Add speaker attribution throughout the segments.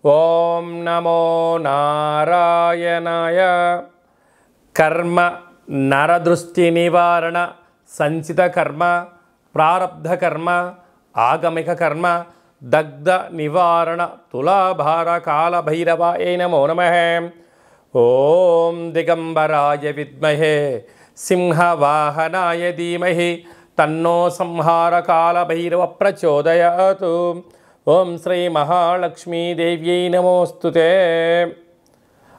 Speaker 1: ఓం నమో నారాయణాయ. కర్మ నరదృష్టి నివారణ సంచిత కర్మ ప్రారబ్ధ కర్మ ఆగమిక కర్మ దగ్ధ నివారణ తులాభార కాల భైరవాయ నమో నమః. ఓం దిగంబరాయ విద్మహే సింహవాహనాయ ధీమహి తన్నో సంహార కాల భైరవ ప్రచోదయాతు. ఓం శ్రీ మహాలక్ష్మీదేవ్యై నమోస్తుతే.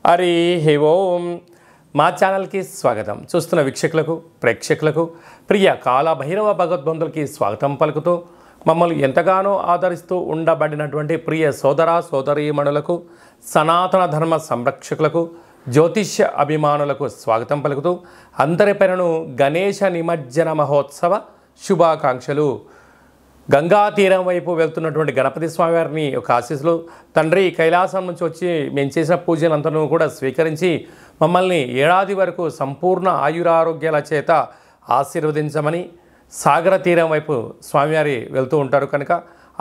Speaker 1: హరి ఓం. మా ఛానల్కి స్వాగతం. చూస్తున్న వీక్షకులకు ప్రేక్షకులకు ప్రియ కాలభైరవ భగవద్బంధులకి స్వాగతం పలుకుతూ మమ్మల్ని ఎంతగానో ఆదరిస్తూ ఉండబడినటువంటి ప్రియ సోదర సోదరీమణులకు సనాతన ధర్మ సంరక్షకులకు జ్యోతిష్య అభిమానులకు స్వాగతం పలుకుతూ అందరి పేరును గణేశ నిమజ్జన మహోత్సవ శుభాకాంక్షలు. గంగా తీరం వైపు వెళ్తున్నటువంటి గణపతి స్వామివారిని ఒక ఆశీస్సులు. తండ్రి కైలాసం నుంచి వచ్చి మేము చేసిన పూజలంతను కూడా స్వీకరించి మమ్మల్ని ఏడాది వరకు సంపూర్ణ ఆయురారోగ్యాల చేత ఆశీర్వదించమని సాగర తీరం వైపు స్వామివారి వెళ్తూ ఉంటారు కనుక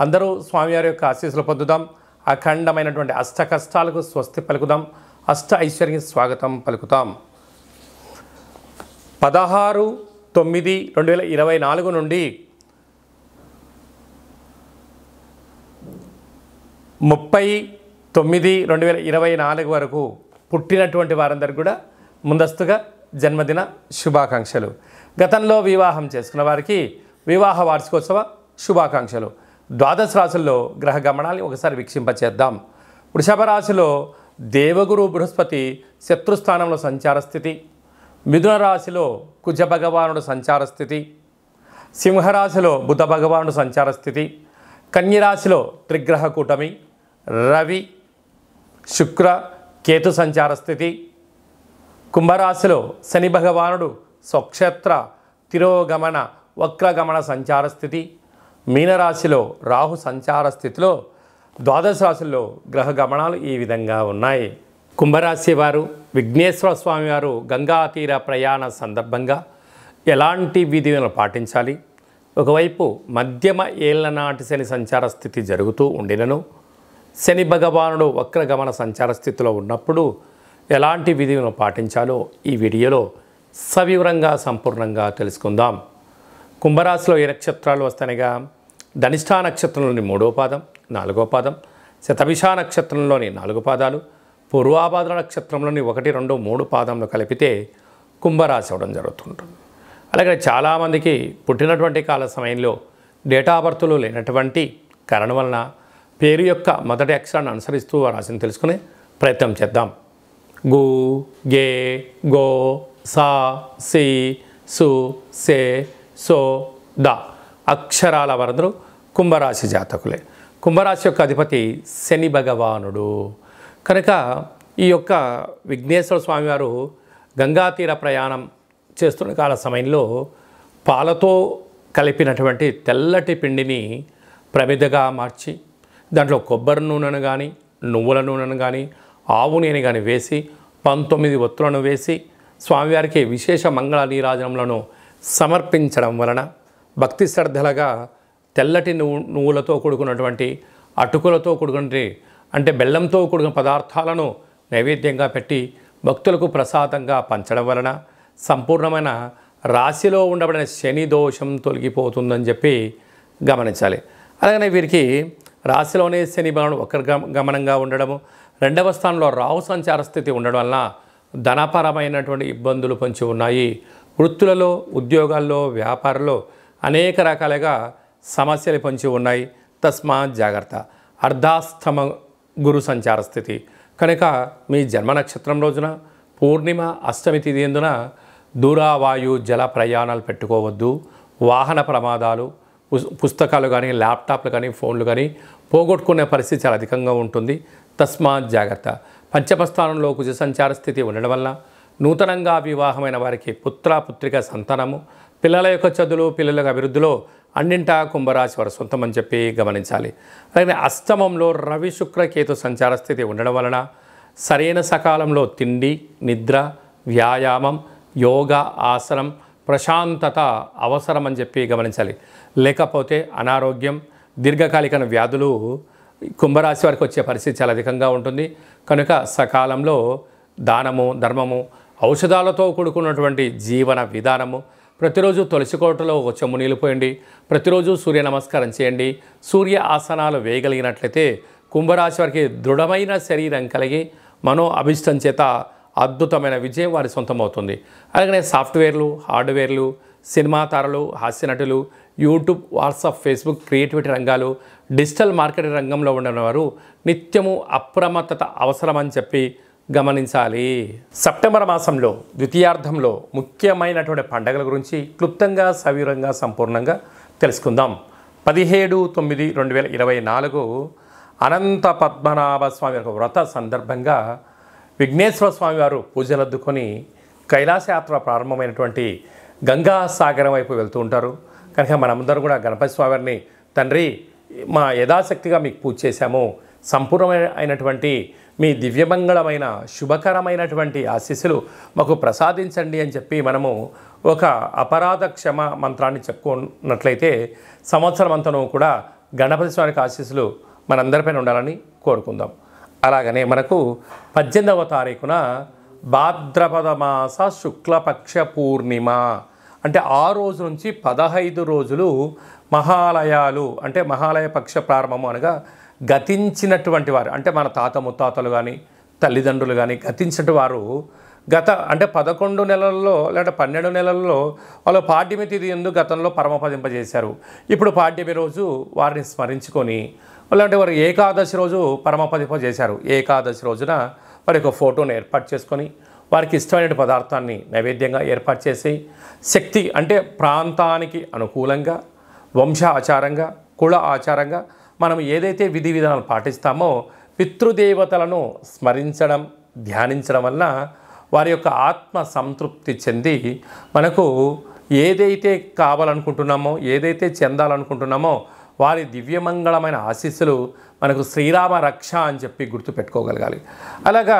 Speaker 1: అందరూ స్వామివారి యొక్క ఆశీస్సులు పొందుదాం. అఖండమైనటువంటి అష్ట కష్టాలకు స్వస్తి పలుకుదాం. అష్ట ఐశ్వర్యం స్వాగతం పలుకుతాం. 16/9/2024 నుండి 30/9/2024 వరకు పుట్టినటువంటి వారందరికీ కూడా ముందస్తుగా జన్మదిన శుభాకాంక్షలు. గతంలో వివాహం చేసుకున్న వారికి వివాహ వార్షికోత్సవ శుభాకాంక్షలు. ద్వాదశ రాశుల్లో గ్రహ గమనాన్ని ఒకసారి వీక్షింపచేద్దాం. వృషభ రాశిలో దేవగురు బృహస్పతి శత్రుస్థానంలో సంచార స్థితి. మిథున రాశిలో కుజ భగవానుడు సంచార స్థితి. సింహరాశిలో బుధ భగవానుడు సంచార స్థితి. కన్యరాశిలో త్రిగ్రహ కూటమి రవి శుక్ర కేతు సంచార స్థితి. కుంభరాశిలో శని భగవానుడు స్వక్షేత్ర తిరోగమన వక్రగమన సంచార స్థితి. మీనరాశిలో రాహు సంచార స్థితిలో ద్వాదశ రాశుల్లో గ్రహ గమనాలు ఈ విధంగా ఉన్నాయి. కుంభరాశి వారు విఘ్నేశ్వర స్వామి వారు గంగా తీర ప్రయాణ సందర్భంగా ఎలాంటి విధులను పాటించాలి? ఒకవైపు మధ్యమ ఏళ్లనాటి శని సంచార స్థితి జరుగుతూ ఉండినను శని భగవానుడు వక్రగమన సంచార స్థితిలో ఉన్నప్పుడు ఎలాంటి విధులను పాటించాలో ఈ వీడియోలో సవివరంగా సంపూర్ణంగా తెలుసుకుందాం. కుంభరాశిలో ఏ నక్షత్రాలు వస్తాయిగా ధనిష్ఠా నక్షత్రంలోని 3వ పాదం 4వ పాదం, శతభిష నక్షత్రంలోని 4 పాదాలు, పూర్వాభాద్ర నక్షత్రంలోని 1, 2, 3 పాదంలో కలిపితే కుంభరాశి అవడం జరుగుతుంటుంది. అలాగే చాలామందికి పుట్టినటువంటి కాల సమయంలో డేటా బర్త్లు లేనటువంటి కారణం వలన పేరు యొక్క మొదటి అక్షరాన్ని అనుసరిస్తూ ఆ రాశిని తెలుసుకునే ప్రయత్నం చేద్దాం. గు గే గో సా సి సు సే సో ద అక్షరాల వరదలు కుంభరాశి జాతకులే. కుంభరాశి యొక్క అధిపతి శని భగవానుడు కనుక ఈ యొక్క విఘ్నేశ్వర స్వామివారు గంగా తీర ప్రయాణం చేస్తున్న కాల సమయంలో పాలతో కలిపినటువంటి తెల్లటి పిండిని ప్రమిదగా మార్చి దాంట్లో కొబ్బరి నూనెను కానీ నువ్వుల నూనెను కానీ ఆవు నూనె కానీ వేసి 19 ఒత్తులను వేసి స్వామివారికి విశేష మంగళ నీరాజనములను సమర్పించడం వలన భక్తి శ్రద్ధలుగా తెల్లటి నువ్వులతో కూడుకున్నటువంటి అటుకులతో కూడుకున్నటువంటి అంటే బెల్లంతో కూడుకున్న పదార్థాలను నైవేద్యంగా పెట్టి భక్తులకు ప్రసాదంగా పంచడం వలన సంపూర్ణమైన రాశిలో ఉండబడిన శని దోషం తొలగిపోతుందని చెప్పి గమనించాలి. అలాగనే వీరికి రాశిలోనే శని భగవానుడు వక్రగమనంగా ఉండడము, 2వ స్థానంలో రాహు సంచార స్థితి ఉండడం వలన ధనపరమైనటువంటి ఇబ్బందులు పొంచి ఉన్నాయి. వృత్తులలో ఉద్యోగాల్లో వ్యాపారంలో అనేక రకాలుగా సమస్యలు పొంచి ఉన్నాయి. తస్మాత్ జాగ్రత్త. అర్ధాస్తమ గురు సంచార స్థితి కనుక మీ జన్మ నక్షత్రం రోజున పూర్ణిమ అష్టమి తిథి ఎందున దూరావాయు జల ప్రయాణాలు పెట్టుకోవద్దు. వాహన ప్రమాదాలు, పుస్తకాలు కానీ ల్యాప్టాప్లు కానీ ఫోన్లు కానీ పోగొట్టుకునే పరిస్థితి చాలా అధికంగా ఉంటుంది. తస్మాత్ జాగ్రత్త. పంచమ స్థానంలో కుజ సంచార స్థితి ఉండడం వల్ల నూతనంగా వివాహమైన వారికి పుత్రిక సంతానము, పిల్లల యొక్క చదువులు, పిల్లల అభివృద్ధిలో అన్నింటా కుంభరాశి వారు సొంతమని చెప్పి గమనించాలి. అలాగే అష్టమంలో రవి శుక్ర కేతు సంచార స్థితి ఉండడం వలన సరైన సకాలంలో తిండి, నిద్ర, వ్యాయామం, యోగా, ఆసనం, ప్రశాంతత అవసరం అని చెప్పి గమనించాలి. లేకపోతే అనారోగ్యం, దీర్ఘకాలిక వ్యాధులు కుంభరాశి వారికి వచ్చే పరిస్థితి చాలా అధికంగా ఉంటుంది. కనుక సకాలంలో దానము, ధర్మము, ఔషధాలతో కూడుకున్నటువంటి జీవన విధానము, ప్రతిరోజు తులసి కోటలో ఒక చెమ్ము నీళ్ళు పోయండి, ప్రతిరోజు సూర్య నమస్కారం చేయండి, సూర్య ఆసనాలు వేయగలిగినట్లయితే కుంభరాశి వారికి దృఢమైన శరీరం కలిగి మనో అభిష్టం చేత అద్భుతమైన విజయం వారి సొంతమవుతుంది. అలాగనే సాఫ్ట్వేర్లు, హార్డ్వేర్లు, సినిమా తారలు, హాస్యనటులు, యూట్యూబ్, వాట్సాప్, ఫేస్బుక్, క్రియేటివిటీ రంగాలు, డిజిటల్ మార్కెటింగ్ రంగంలో ఉన్నవారు నిత్యము అప్రమత్తత అవసరమని చెప్పి గమనించాలి. సెప్టెంబర్ మాసంలో ద్వితీయార్థంలో ముఖ్యమైనటువంటి పండుగల గురించి క్లుప్తంగా, సవివరంగా, సంపూర్ణంగా తెలుసుకుందాం. 17/9/2024 అనంత పద్మనాభ స్వామి యొక్క వ్రత సందర్భంగా విఘ్నేశ్వర స్వామి వారు పూజలద్దుకొని కైలాసయాత్ర ప్రారంభమైనటువంటి గంగా సాగరం వైపు వెళ్తూ ఉంటారు. కనుక మనమందరం కూడా గణపతి స్వామివారిని, తండ్రి మా యథాశక్తిగా మీకు పూజ చేశాము, సంపూర్ణమైనటువంటి మీ దివ్యమంగళమైన శుభకరమైనటువంటి ఆశీస్సులు మాకు ప్రసాదించండి అని చెప్పి మనము ఒక అపరాధ క్షమ మంత్రాన్ని చెప్పుకున్నట్లయితే సంవత్సరం అంతను కూడా గణపతి స్వామికి ఆశీస్సులు మనందరిపైన ఉండాలని కోరుకుందాం. అలాగనే మనకు 18వ తారీఖున భాద్రపద మాస శుక్లపక్ష పూర్ణిమ అంటే ఆ రోజు నుంచి 15 రోజులు మహాలయాలు అంటే మహాలయ పక్ష ప్రారంభము అనగా గతించినటువంటి వారు అంటే మన తాత ముత్తాతలు కానీ తల్లిదండ్రులు కానీ గతించిన వారు గత అంటే 11 నెలల్లో లేదా 12 నెలల్లో వాళ్ళు పాడ్యమి తిథి ఎందు గతంలో పరమపదింపజేశారు. ఇప్పుడు పాడ్యమి రోజు వారిని స్మరించుకొని అలాంటి వారు ఏకాదశి రోజు పరమపదింపజేశారు. ఏకాదశి రోజున వారి యొక్క ఫోటోను ఏర్పాటు చేసుకొని వారికి ఇష్టమైన పదార్థాన్ని నైవేద్యంగా ఏర్పాటు చేసి శక్తి అంటే ప్రాంతానికి అనుకూలంగా, వంశ ఆచారంగా, కుల ఆచారంగా మనం ఏదైతే విధి విధానాలు పాటిస్తామో పితృదేవతలను స్మరించడం, ధ్యానించడం వలన వారి యొక్క ఆత్మ సంతృప్తి చెంది మనకు ఏదైతే కావాలనుకుంటున్నామో, ఏదైతే చెందాలనుకుంటున్నామో వారి దివ్యమంగళమైన ఆశీస్సులు మనకు శ్రీరామ రక్ష అని చెప్పి గుర్తుపెట్టుకోగలగాలి. అలాగా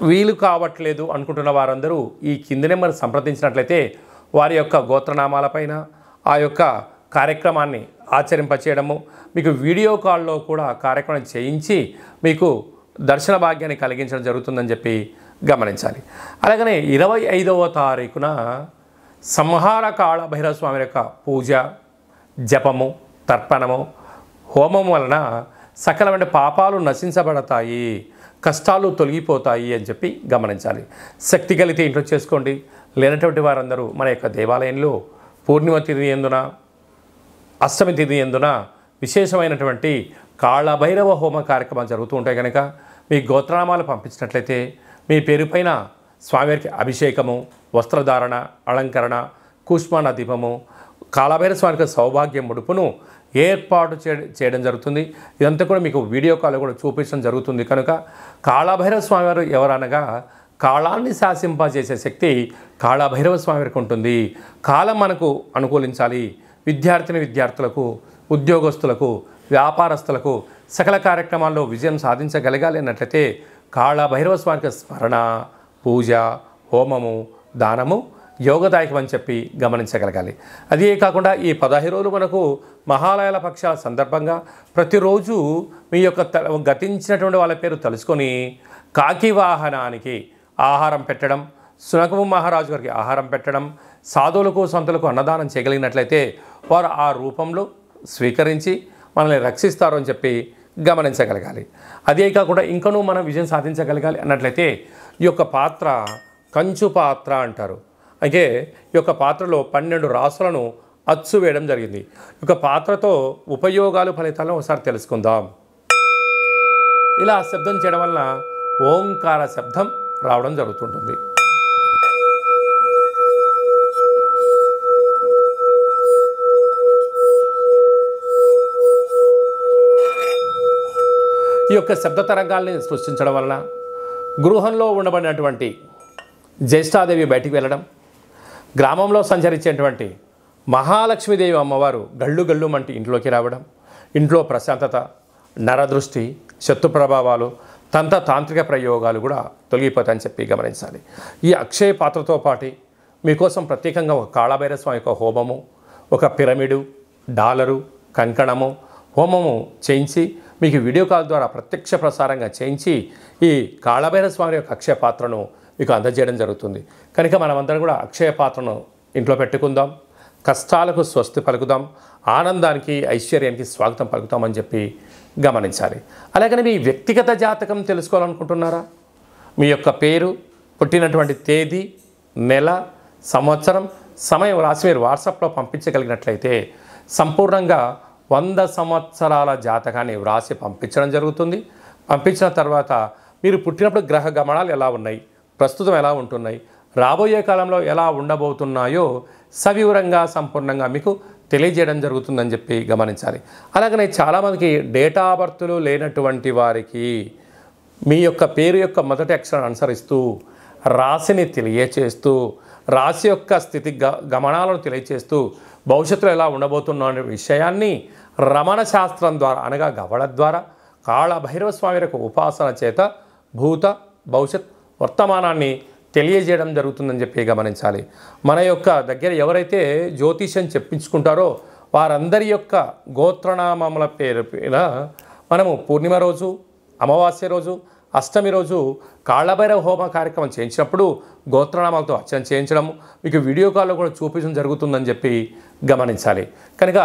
Speaker 1: వీలు కావట్లేదు అనుకుంటున్న వారందరూ ఈ కింది నెంబర్ సంప్రదించినట్లయితే వారి యొక్క గోత్రనామాలపైన ఆ యొక్క కార్యక్రమాన్ని ఆచరింపచేయడము, మీకు వీడియో కాల్లో కూడా కార్యక్రమం చేయించి మీకు దర్శన భాగ్యాన్ని కలిగించడం జరుగుతుందని చెప్పి గమనించాలి. అలాగనే 25వ తారీఖున సంహార కాళ భైరవ స్వామి యొక్క పూజ, జపము, తర్పణము, హోమం వలన సకలమైన పాపాలు నశించబడతాయి, కష్టాలు తొలగిపోతాయి అని చెప్పి గమనించాలి. శక్తి కలిగితే ఇంట్లో చేసుకోండి, లేనటువంటి వారందరూ మన యొక్క దేవాలయంలో పూర్ణిమ తిథి ఎందున, అష్టమి తిథి ఎందున విశేషమైనటువంటి కాళభైరవ హోమ కార్యక్రమాలు జరుగుతూ ఉంటాయి. కనుక మీ గోత్రనామాలు పంపించినట్లయితే మీ పేరు పైన స్వామివారికి అభిషేకము, వస్త్రధారణ, అలంకరణ, కూష్మాండ దీపము, కాళభైరవ స్వామికి సౌభాగ్యం ముడుపును ఏర్పాటు చేయడం జరుగుతుంది. ఇదంతా కూడా మీకు వీడియో కాల్ కూడా చూపించడం జరుగుతుంది. కనుక కాళభైరవ స్వామివారు ఎవరనగా కాలాన్ని శాసింపజేసే శక్తి కాళభైరవ స్వామివారికి ఉంటుంది. కాలం మనకు అనుకూలించాలి. విద్యార్థులకు, ఉద్యోగస్తులకు, వ్యాపారస్తులకు సకల కార్యక్రమాల్లో విజయం సాధించగలగాలి అన్నట్లయితే కాళభైరవ స్వామికి స్మరణ, పూజ, హోమము, దానము యోగదాయకం అని చెప్పి గమనించగలగాలి. అదే కాకుండా ఈ 15 రోజులు మనకు మహాలయాల పక్షాల సందర్భంగా ప్రతిరోజు మీ యొక్క గతించినటువంటి వాళ్ళ పేరు తెలుసుకొని కాకి వాహనానికి ఆహారం పెట్టడం, సునకము మహారాజు గారికి ఆహారం పెట్టడం, సాధువులకు, సంతులకు అన్నదానం చేయగలిగినట్లయితే వారు ఆ రూపంలో స్వీకరించి మనల్ని రక్షిస్తారు అని చెప్పి గమనించగలగాలి. అదే కాకుండా ఇంకనూ మనం విజయం సాధించగలగాలి అన్నట్లయితే ఈ యొక్క పాత్ర కంచు పాత్ర అంటారు. అయితే ఈ యొక్క పాత్రలో 12 రాసులను అచ్చు వేయడం జరిగింది. ఈ యొక్క పాత్రతో ఉపయోగాలు, ఫలితాలను ఒకసారి తెలుసుకుందాం. ఇలా శబ్దం చేయడం వలన ఓంకార శబ్దం రావడం జరుగుతుంటుంది. ఈ యొక్క శబ్ద తరంగాల్ని సృష్టించడం వలన గృహంలో ఉండబడినటువంటి జ్యేష్ఠాదేవి బయటికి వెళ్ళడం, గ్రామంలో సంచరించేటువంటి మహాలక్ష్మీదేవి అమ్మవారు గళ్ళు గళ్ళు మంటి ఇంట్లోకి రావడం, ఇంట్లో ప్రశాంతత, నరదృష్టి, శత్రు ప్రభావాలు, తాంత్రిక ప్రయోగాలు కూడా తొలగిపోతాయని చెప్పి గమనించాలి. ఈ అక్షయ పాత్రతో పాటు మీకోసం ప్రత్యేకంగా ఒక కాళభైరవ స్వామి యొక్క హోమము, ఒక పిరమిడు, డాలరు, కంకణము, హోమము చేయించి మీకు వీడియో కాల్ ద్వారా ప్రత్యక్ష ప్రసారంగా చేయించి ఈ కాళభైరవ స్వామి యొక్క అక్షయ పాత్రను మీకు అందజేయడం జరుగుతుంది. కనుక మనమందరం కూడా అక్షయ పాత్రను ఇంట్లో పెట్టుకుందాం, కష్టాలకు స్వస్తి పలుకుదాం, ఆనందానికి ఐశ్వర్యానికి స్వాగతం పలుకుతామని చెప్పి గమనించాలి. అలాగని మీ వ్యక్తిగత జాతకం తెలుసుకోవాలనుకుంటున్నారా? మీ యొక్క పేరు, పుట్టినటువంటి తేదీ, నెల, సంవత్సరం, సమయం రాసి మీరు వాట్సాప్లో పంపించగలిగినట్లయితే సంపూర్ణంగా 100 సంవత్సరాల జాతకాన్ని వ్రాసి పంపించడం జరుగుతుంది. పంపించిన తర్వాత మీరు పుట్టినప్పుడు గ్రహ గమనాలు ఎలా ఉన్నాయి, ప్రస్తుతం ఎలా ఉంటున్నాయి, రాబోయే కాలంలో ఎలా ఉండబోతున్నాయో సవివరంగా సంపూర్ణంగా మీకు తెలియజేయడం జరుగుతుందని చెప్పి గమనించాలి. అలాగనే చాలామందికి డేటా బర్త్లు లేనటువంటి వారికి మీ యొక్క పేరు యొక్క మొదటి అక్షరాన్ని అనుసరిస్తూ రాశిని తెలియచేస్తూ రాశి యొక్క స్థితి గమనాలను తెలియచేస్తూ భవిష్యత్తులో ఎలా ఉండబోతున్నా అనే విషయాన్ని రమణ శాస్త్రం ద్వారా అనగా గవళ ద్వారా కాళభైరవ స్వామి యొక్క ఉపాసన చేత భూత భవిష్యత్ వర్తమానాన్ని తెలియజేయడం జరుగుతుందని చెప్పి గమనించాలి. మన యొక్క దగ్గర ఎవరైతే జ్యోతిష్యం చెప్పించుకుంటారో వారందరి యొక్క గోత్రనామముల పేరున మనము పూర్ణిమ రోజు, అమావాస్య రోజు, అష్టమి రోజు కాళభైరవ హోమ కార్యక్రమం చేయించినప్పుడు గోత్రనామాలతో అర్చన చేయించడం మీకు వీడియో కాల్లో కూడా చూపించడం జరుగుతుందని చెప్పి గమనించాలి. కనుక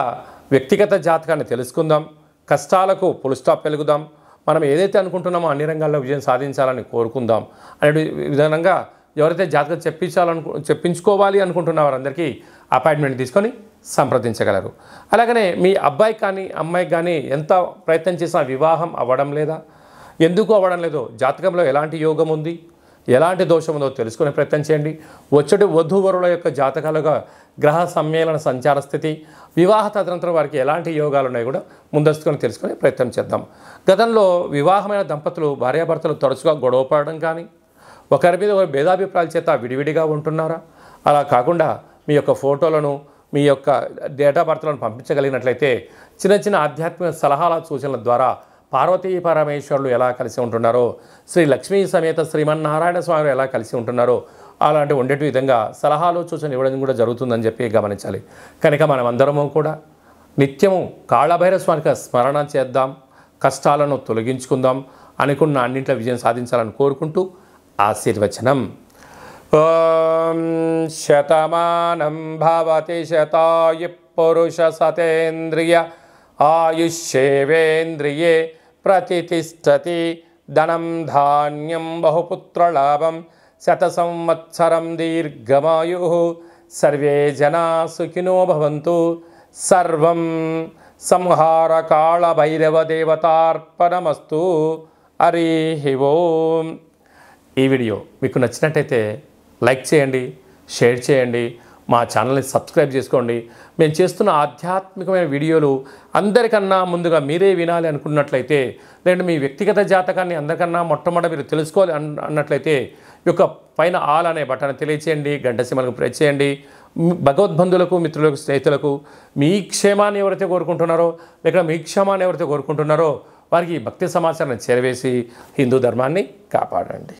Speaker 1: వ్యక్తిగత జాతకాన్ని తెలుసుకుందాం, కష్టాలకు ఫుల్ స్టాప్ వెలుగుదాం, మనం ఏదైతే అనుకుంటున్నామో అన్ని రంగాల్లో విజయం సాధించాలని కోరుకుందాం అనే విధానంగా ఎవరైతే జాతకం చెప్పించుకోవాలి అనుకుంటున్న వారందరికీ అపాయింట్మెంట్ తీసుకొని సంప్రదించగలరు. అలాగనే మీ అబ్బాయి కానీ అమ్మాయికి కానీ ఎంత ప్రయత్నం చేసినా వివాహం అవ్వడం లేదా, ఎందుకు అవ్వడం లేదో, జాతకంలో ఎలాంటి యోగం ఉంది, ఎలాంటి దోషం ఉందో తెలుసుకునే ప్రయత్నం చేయండి. వచ్చేటి వధూవరుల యొక్క జాతకాలుగా గ్రహ సమ్మేళన సంచార స్థితి, వివాహ తదనంతరం వారికి ఎలాంటి యోగాలు ఉన్నాయో కూడా ముందస్తుకొని తెలుసుకునే ప్రయత్నం చేద్దాం. గతంలో వివాహమైన దంపతులు భార్యాభర్తలు తరచుగా గొడవపడడం కానీ ఒకరి మీద ఒకరి భేదాభిప్రాయాల చేత విడివిడిగా ఉంటున్నారా? అలా కాకుండా మీ యొక్క ఫోటోలను, మీ యొక్క డేట్ ఆఫ్ బర్త్లను పంపించగలిగినట్లయితే చిన్న చిన్న ఆధ్యాత్మిక సలహాల సూచనల ద్వారా పార్వతీ పరమేశ్వరులు ఎలా కలిసి ఉంటున్నారో, శ్రీ లక్ష్మీ సమేత శ్రీమన్నారాయణ స్వామి ఎలా కలిసి ఉంటున్నారో అలాంటి ఉండేటి విధంగా సలహాలు సూచనలు ఇవ్వడం కూడా జరుగుతుందని చెప్పి గమనించాలి. కనుక మనమందరము కూడా నిత్యము కాళభైరవ స్వామికి స్మరణ చేద్దాం, కష్టాలను తొలగించుకుందాం, అనుకున్న అన్నింటిలో విజయం సాధించాలని కోరుకుంటూ ఆశీర్వచనం. ఓం శతమానం భవతి శతాయు పురుష సతేంద్రియ ఆయుష్యేవేంద్రియే ప్రతిష్టతి ధనం ధాన్యం బహుపుత్రలాభం శత సంవత్సరం దీర్ఘమాయు సర్వే జనా సుఖినో భవంతు. సర్వం సంహార కాళభైరవ దేవతార్పణమస్తు. హరి ఓం. ఈ వీడియో మీకు నచ్చినట్టయితే లైక్ చేయండి, షేర్ చేయండి, మా ఛానల్ని సబ్స్క్రైబ్ చేసుకోండి. మేము చేస్తున్న ఆధ్యాత్మికమైన వీడియోలు అందరికన్నా ముందుగా మీరే వినాలి అనుకున్నట్లయితే, లేదంటే మీ వ్యక్తిగత జాతకాన్ని అందరికన్నా మొట్టమొదటి మీరు తెలుసుకోవాలి అన్నట్లయితే ఈ యొక్క పైన ఆల్ అనే బటన్ తెలియచేయండి, గంట సింబల్కు ప్రెస్ చేయండి. భగవద్బంధులకు, మిత్రులకు, స్నేహితులకు మీ క్షేమాన్ని ఎవరైతే కోరుకుంటున్నారో, లేక మీ క్షేమాన్ని ఎవరైతే కోరుకుంటున్నారో వారికి భక్తి సమాచారాన్ని చేరవేసి హిందూ ధర్మాన్ని కాపాడండి.